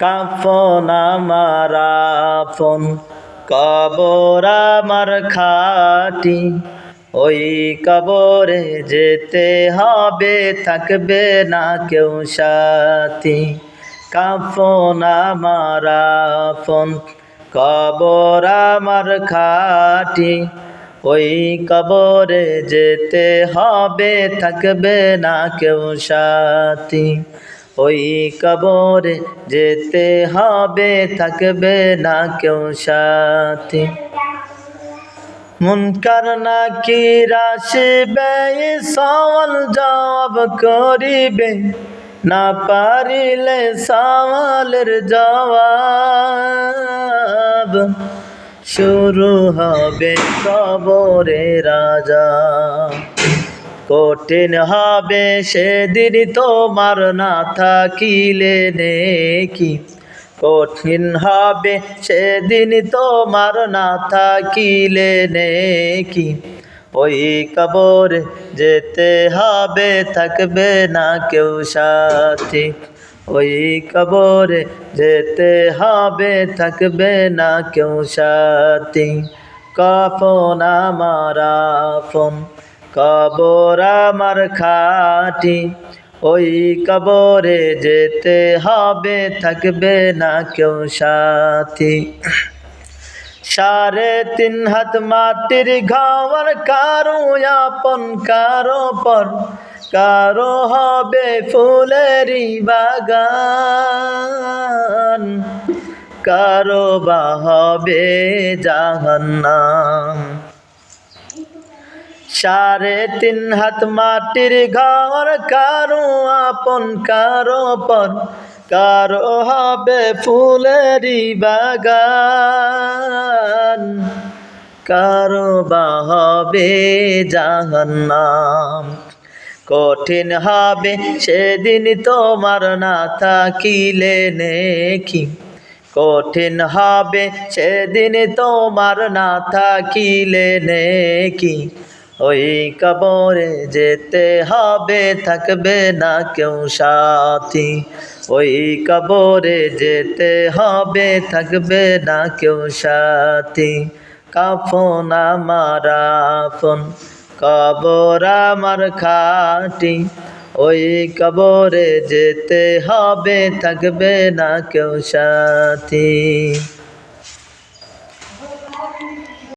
কাফন আমার আপন, কবর আমার খাটি। ওই কবরে যেতে হবে, থাকবে না কেউ সাথী। কাফন আমার আপন, কবর আমার খাটি। ওই কবরে যেতে হবে, থাকবে না কেউ সাথী। ওই কবরে যেতে হবে, থাকবে না কেউ সাথী। মুনকার নাকির আসিবে, সওয়াল জবাব করিবে, না পারিলে সওয়ালের জবাব। শুরু হবে কবরের আযাব, কঠিন হবে সেদিন তোমার না থাকিলে নেকি। কঠিন হবে সেদিন তোমার না থাকিলে নেকি। ওই কবরে যেতে হবে, থাকবে না কেউ সাথী। ওই কবরে যেতে হবে, থাকবে না কেউ সাথী। কাফন আমার আপন, কবর আমার খাটি। ওই কবরে যেতে হবে, থাকবে না কেউ সাথী। 3.5 হাত মাটির ঘর, কারো আপন কারো পর, কারো হবে ফুলেরই বাগান, কারো বা হবে জাহান্নাম। 3.5 হাত মাটির ঘর, কারো আপন কারো পর, কারো হবে ফুলেরই বাগান, কারো বা হবে জাহান্নাম। কঠিন হবে সেদিন তোমার না থাকিলে নেকি। কঠিন হবে সেদিন তোমার না থাকিলে নেকি। ওই কবরে যেতে হবে, থাকবে না কেউ সাথী। ওই কবরে যেতে হবে, থাকবে না কেউ সাথী। কাফন আমার আপন, কবর আমার খাটি। ওই কবরে যেতে হবে, থাকবে না কেউ সাথী।